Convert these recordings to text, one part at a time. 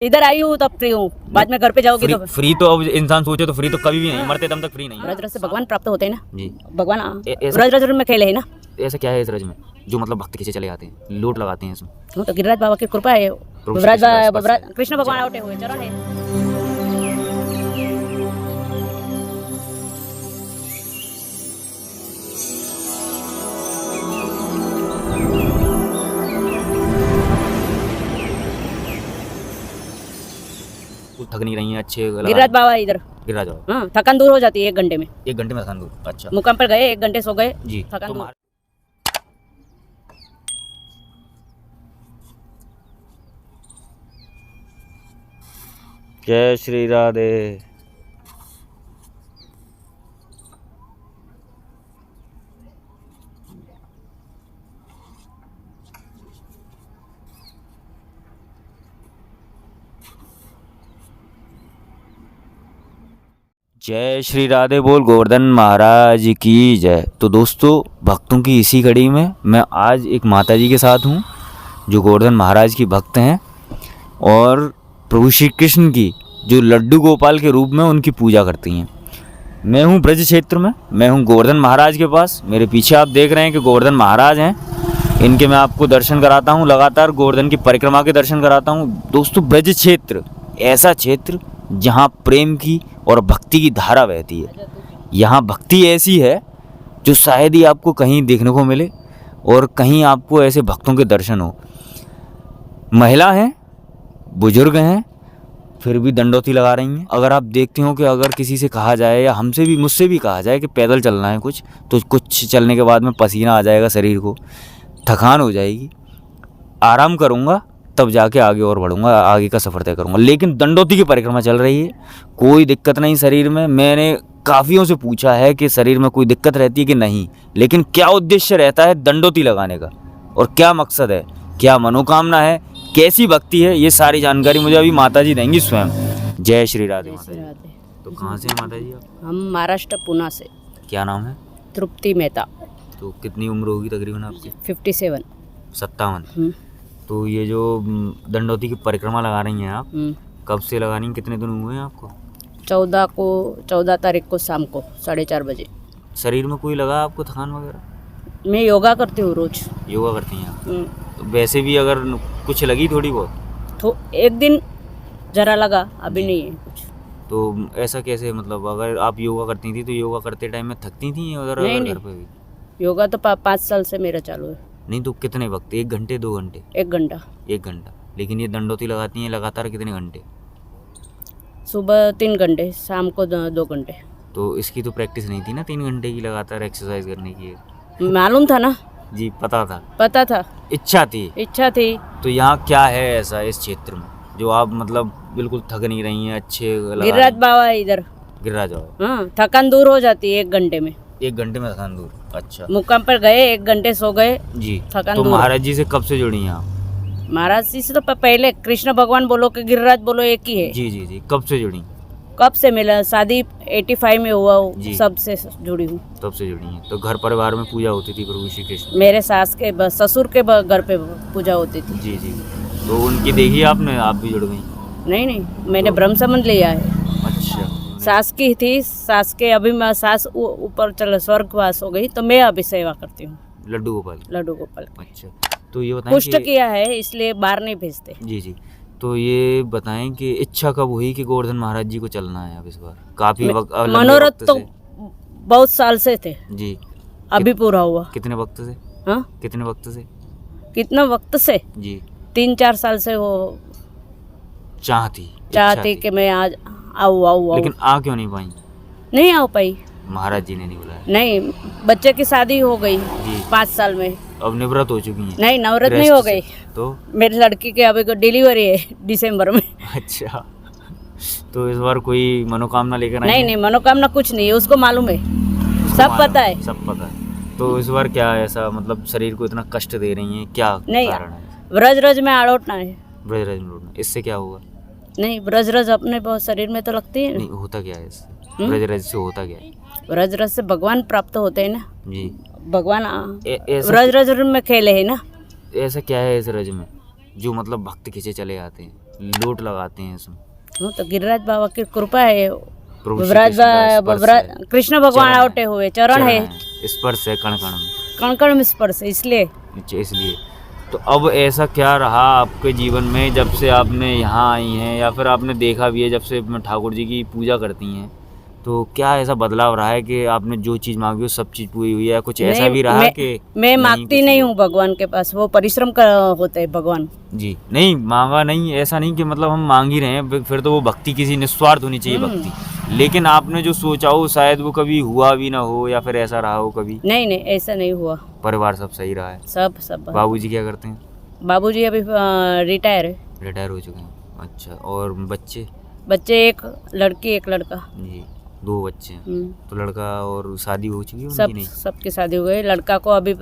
इधर आई हूँ तब फ्री हूँ, बाद में घर पे जाओगी तो फ्री तो अब इंसान सोचे तो फ्री तो कभी भी नहीं, मरते दम तक फ्री नहीं। रज रज से भगवान प्राप्त होते हैं ना जी। भगवान ऐसा- रज रज में खेले है ना। ऐसा क्या है इस रज में जो मतलब भक्त खींचे चले आते हैं, लूट लगाते हैं इसमें? वो तो गिरिराज बाबा की कृपा है, कृष्ण भगवान आउटे हुए चरण है। थक नहीं रही हैं, अच्छे गिरिराज बाबा इधर गिरिराज बाबा। हाँ, थकान दूर हो जाती है 1 घंटे में। 1 घंटे में थकान दूर। अच्छा मुकाम पर गए 1 घंटे सो गए जी। थकान दूर। जय श्री राधे। जय श्री राधे बोल गोवर्धन महाराज की जय। तो दोस्तों, भक्तों की इसी कड़ी में मैं आज एक माता जी के साथ हूँ जो गोवर्धन महाराज की भक्त हैं और प्रभु श्री कृष्ण की जो लड्डू गोपाल के रूप में उनकी पूजा करती हैं। मैं हूँ ब्रज क्षेत्र में, मैं हूँ गोवर्धन महाराज के पास। मेरे पीछे आप देख रहे हैं कि गोवर्धन महाराज हैं, इनके मैं आपको दर्शन कराता हूँ, लगातार गोवर्धन की परिक्रमा के दर्शन कराता हूँ। दोस्तों, ब्रज क्षेत्र ऐसा क्षेत्र जहाँ प्रेम की और भक्ति की धारा बहती है। यहाँ भक्ति ऐसी है जो शायद ही आपको कहीं देखने को मिले और कहीं आपको ऐसे भक्तों के दर्शन हो। महिला हैं, बुजुर्ग हैं, फिर भी दंडोती लगा रही हैं। अगर आप देखते हो कि अगर किसी से कहा जाए या मुझसे भी कहा जाए कि पैदल चलना है तो कुछ चलने के बाद में पसीना आ जाएगा शरीर को, थकान हो जाएगी, आराम करूँगा तब जाके आगे और बढ़ूंगा, आगे का सफ़र तय करूंगा। लेकिन दंडोती की परिक्रमा चल रही है, कोई दिक्कत नहीं शरीर में। मैंने काफ़ियों से पूछा है कि शरीर में कोई दिक्कत रहती है कि नहीं, लेकिन क्या उद्देश्य रहता है दंडोती लगाने का और क्या मकसद है, क्या मनोकामना है, कैसी भक्ति है, ये सारी जानकारी मुझे अभी माता जी देंगी स्वयं। जय श्री राधे माता जी। तो कहाँ से हैं माता जी आप? हम महाराष्ट्र पुणे से। क्या नाम है? तृप्ति मेहता। तो कितनी उम्र होगी तकरीबन आपकी? 57। 57। तो ये जो दंडोती की परिक्रमा लगा रही हैं आप, कब से लगा रही हैं, कितने दिन हुए हैं आपको? 14 तारीख को शाम को 4:30 बजे। शरीर में कोई लगा आपको थकान वगैरह? मैं योगा करती हूँ रोज। योगा करती हैं आप? तो वैसे भी अगर कुछ लगी थोड़ी बहुत तो एक दिन जरा लगा, अभी नहीं है कुछ। तो ऐसा कैसे, मतलब अगर आप योगा करती थी तो योगा करते टाइम में थकती थी उधर? नहीं, घर पे भी योगा तो 5 साल से मेरा चालू है। नहीं तो कितने वक्त? 1 घंटे 2 घंटे? 1 घंटा। 1 घंटा। लेकिन ये दंडोती लगाती हैं लगातार कितने घंटे? सुबह 3 घंटे, शाम को 2 घंटे। तो इसकी तो प्रैक्टिस नहीं थी ना 3 घंटे की लगातार एक्सरसाइज करने की? मालूम था ना? जी, पता था। इच्छा थी। तो यहाँ क्या है ऐसा इस क्षेत्र में जो आप मतलब बिल्कुल थक नहीं रही हैं? अच्छे गिरिराज बाबा इधर। गिरिराज बाबा। हाँ, थकान दूर हो जाती है 1 घंटे में। 1 घंटे में थकान दूर। अच्छा। मुकाम पर गए 1 घंटे सो गए जी। थकान तो दूर। महाराज जी से कब से जुड़ी हैं आप? महाराज जी से तो पहले कृष्ण भगवान बोलो कि गिरिराज बोलो एक ही है। जी। कब से जुड़ी? कब से मिला? शादी 85 में हुआ हूँ, सब से जुड़ी हूँ। तब से जुड़ी हैं। तो घर परिवार में पूजा होती थी प्रभु श्री कृष्ण? मेरे सास के ससुर के घर पे पूजा होती थी। जी। तो उनकी देखी आपने, आप भी जुड़ गई? नहीं, मैंने ब्रह्म संबंध लिया है। अच्छा। सास की थी, सास के अभी मैं सास ऊपर चलो स्वर्गवास हो गई तो मैं अभी सेवा करती हूँ लड्डू गोपाल। अच्छा। तो ये बताएं कुष्ठ किया है इसलिए बाहर नहीं भेजते। जी। तो ये बताएं कि इच्छा कब हुई कि गोवर्धन महाराज जी को चलना है अब इस बार? काफी वक्त, मनोरथ तो बहुत साल से थे जी। अभी पूरा हुआ। कितने वक्त से? हाँ, कितने वक्त से? कितना वक्त से? जी। 3-4 साल से वो चाहती कि मैं आज आऊँ। लेकिन आ क्यों नहीं पाई? नहीं आ पाई, महाराज जी ने नहीं बुलाया? नहीं, बच्चे की शादी हो गई जी। 5 साल में। अब निवृत्त हो चुकी हैं? नहीं, नवरत्न नहीं हो गई। तो मेरी लड़की के अभी को डिलीवरी है दिसंबर में। अच्छा। तो इस बार कोई मनोकामना लेकर आई? नहीं, मनोकामना कुछ नहीं है, उसको मालूम है, सब पता है। तो इस बार क्या है ऐसा, मतलब शरीर को इतना कष्ट दे रही हैं, क्या कारण है? ब्रज में आड़ोटना है। ब्रज में लौटना, इससे क्या होगा? नहीं, ब्रज अपने बहुत शरीर में तो लगती है। नहीं, होता क्या है इससे? ब्रज से होता क्या है? ब्रज से भगवान प्राप्त होते हैं ना जी। भगवान ब्रज में खेले है ना। ऐसा क्या है इस रज में जो मतलब भक्त खींचे चले आते हैं? लोट लगाते हैं इसमें। हाँ, तो गिरिराज बाबा की कृपा है, प्रभु श्री ब्रज कृष्ण का स्पर्श है, कृष्ण भगवान चरण लौटे हुए चरण है, स्पर्श है कण कण में, कण कण में स्पर्श है, इसलिए अच्छा, इसलिए। तो अब ऐसा क्या रहा आपके जीवन में जब से आपने यहाँ आई हैं, या फिर आपने देखा भी है जब से ठाकुर जी की पूजा करती हैं, तो क्या ऐसा बदलाव रहा है कि आपने जो चीज़ मांगी वो सब चीज़ पूरी हुई है? कुछ ऐसा भी रहा कि मैं मांगती नहीं हूँ भगवान के पास, वो परिश्रम का होता है भगवान जी, नहीं मांगा नहीं, ऐसा नहीं कि मतलब हम मांग ही रहे हैं, फिर तो वो भक्ति किसी निस्वार्थ होनी चाहिए भक्ति। लेकिन आपने जो सोचा हो शायद वो कभी हुआ भी ना हो, या फिर ऐसा रहा हो कभी? नहीं नहीं, ऐसा नहीं हुआ। परिवार सब सही रहा है? सब बाबूजी क्या करते हैं? बाबूजी अभी रिटायर है। रिटायर हो चुके हैं, अच्छा। और बच्चे? बच्चे एक लड़की एक लड़का जी, 2 बच्चे हैं। तो लड़का और शादी हो चुकी है उनकी? सब नहीं, सबकी शादी हो गई। लड़का को अभी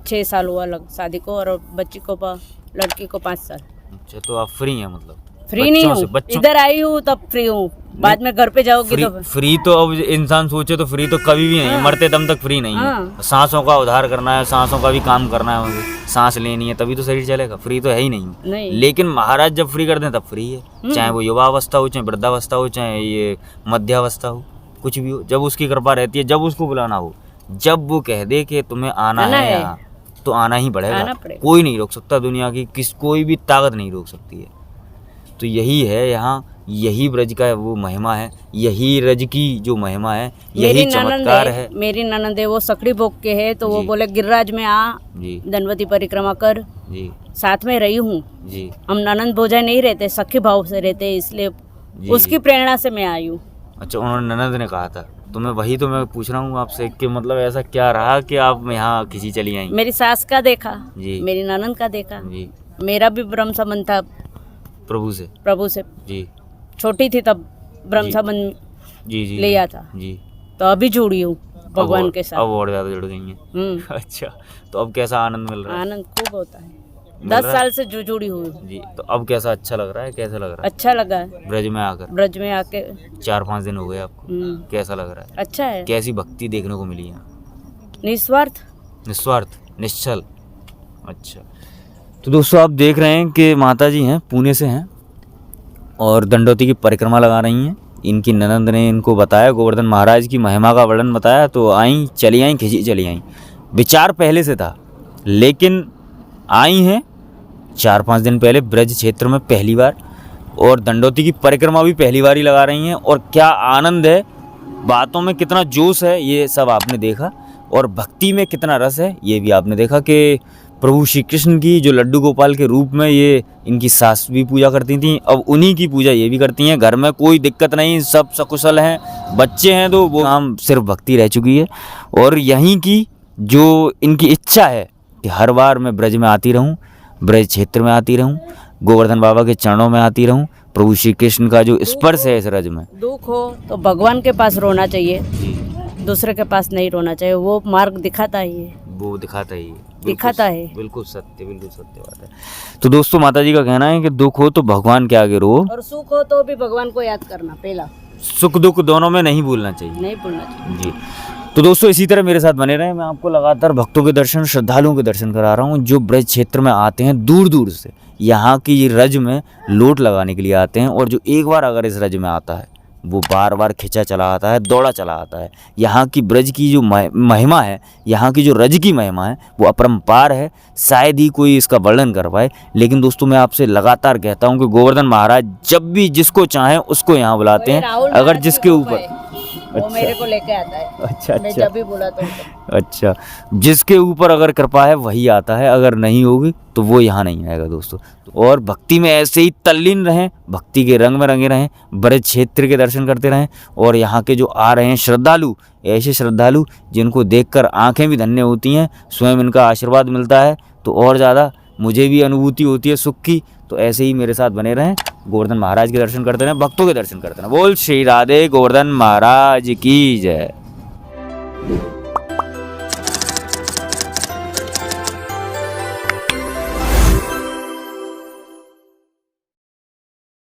6 साल हुआ शादी को, और बच्ची को लड़की को 5 साल। अच्छा, तो आप फ्री हैं? मतलब फ्री नहीं हूँ, इधर आई हूँ तब फ्री हूँ, बाद में घर पे जाओगी तो फ्री तो अब इंसान सोचे तो फ्री तो कभी भी नहीं है, मरते दम तक फ्री नहीं है। सांसों का उद्धार करना है, सांसों का भी काम करना है, मुझे सांस लेनी है तभी तो शरीर चलेगा, फ्री तो है ही नहीं। लेकिन महाराज जब फ्री कर दें तब फ्री है, चाहे वो युवावस्था हो, चाहे वृद्धावस्था हो, चाहे ये मध्यावस्था हो, कुछ भी हो, जब उसकी कृपा रहती है, जब उसको बुलाना हो, जब वो कह दे कि तुम्हें आना है यहाँ, तो आना ही पड़ेगा। कोई नहीं रोक सकता, दुनिया की कोई भी ताकत नहीं रोक सकती है। तो यही है यहाँ, यही ब्रज का वो महिमा है, यही रज की जो महिमा है, यही चमत्कार है। मेरी ननद है, वो सकड़ी भोग के है, तो वो बोले गिरिराज में आ, धनवती परिक्रमा कर जी। साथ में रही हूँ जी। हम ननद भोजाई नहीं रहते, सखी भाव से रहते, इसलिए उसकी प्रेरणा से मैं आई हूँ। अच्छा, उन्होंने ननद ने कहा था, तो मैं वही तो मैं पूछ रहा हूँ आपसे कि मतलब ऐसा क्या रहा कि आप यहाँ खिंची चली आई? मेरी सास का देखा जी, मेरी ननद का देखा जी, मेरा भी ब्रह्म संबंध था प्रभु से जी। छोटी थी तब ब्रह्म संबंध जी लिया था जी, तो अभी जुड़ी हूँ भगवान के साथ। अब और ज्यादा जुड़ गई हैं। अच्छा, तो अब कैसा आनंद मिल रहा है? आनंद खूब होता है, 10 साल से जुड़ी हुई जी। तो अब कैसा अच्छा लग रहा है? कैसा लग रहा है? अच्छा लगा है ब्रज में आकर। ब्रज में आके 4-5 दिन हो गए आपको, कैसा लग रहा है? अच्छा है। कैसी भक्ति देखने को मिली है? निस्वार्थ निश्चल। अच्छा, तो दोस्तों आप देख रहे हैं कि माता जी हैं, पुणे से हैं और दंडोती की परिक्रमा लगा रही हैं। इनकी ननंद ने इनको बताया, गोवर्धन महाराज की महिमा का वर्णन बताया, तो आई खिंची चली आई। विचार पहले से था, लेकिन आई हैं 4-5 दिन पहले ब्रज क्षेत्र में पहली बार, और दंडोती की परिक्रमा भी पहली बार ही लगा रही हैं। और क्या आनंद है, बातों में कितना जोश है, ये सब आपने देखा, और भक्ति में कितना रस है ये भी आपने देखा कि प्रभु श्री कृष्ण की जो लड्डू गोपाल के रूप में ये इनकी सास भी पूजा करती थी, अब उन्हीं की पूजा ये भी करती हैं। घर में कोई दिक्कत नहीं, सब सकुशल हैं, बच्चे हैं, तो वो काम सिर्फ भक्ति रह चुकी है। और यहीं की जो इनकी इच्छा है कि हर बार मैं ब्रज में आती रहूं, ब्रज क्षेत्र में आती रहूं, गोवर्धन बाबा के चरणों में आती रहूं, प्रभु श्री कृष्ण का जो स्पर्श है इस रज में। दुख हो तो भगवान के पास रोना चाहिए, दूसरे के पास नहीं रोना चाहिए, वो मार्ग दिखाता ही है, वो दिखाता ही है, बिल्कुल सत्य बात है। तो दोस्तों माता जी का कहना है कि दुख हो तो भगवान के आगे रो, और सुख हो तो भी भगवान को याद करना, पहला सुख दुख दोनों में नहीं भूलना चाहिए जी। तो दोस्तों इसी तरह मेरे साथ बने रहें, मैं आपको लगातार भक्तों के दर्शन, श्रद्धालुओं के दर्शन करा रहा हूँ जो ब्रज क्षेत्र में आते हैं दूर दूर से, यहाँ की रज में लोट लगाने के लिए आते हैं, और जो एक बार अगर इस रज में आता है वो बार बार खिंचा चला आता है, दौड़ा चला आता है। यहाँ की ब्रज की जो महिमा है, यहाँ की जो रज की महिमा है वो अपरंपार है, शायद ही कोई इसका वर्णन कर पाए। लेकिन दोस्तों मैं आपसे लगातार कहता हूँ कि गोवर्धन महाराज जब भी जिसको चाहें उसको यहाँ बुलाते हैं, अगर जिसके ऊपर वो मेरे को लेके आता है। अच्छा, मैं जब भी बोला तो अच्छा, जिसके ऊपर अगर कृपा है वही आता है, अगर नहीं होगी तो वो यहाँ नहीं आएगा दोस्तों। और भक्ति में ऐसे ही तल्लीन रहें, भक्ति के रंग में रंगे रहें, ब्रज क्षेत्र के दर्शन करते रहें। और यहाँ के जो आ रहे हैं श्रद्धालु, ऐसे श्रद्धालु जिनको देखकर आंखें भी धन्य होती हैं, स्वयं इनका आशीर्वाद मिलता है, तो और ज़्यादा मुझे भी अनुभूति होती है सुख की। तो ऐसे ही मेरे साथ बने रहें, गोवर्धन महाराज के दर्शन करते रहें, भक्तों के दर्शन करते रहें। बोल श्री राधे गोवर्धन महाराज की जय।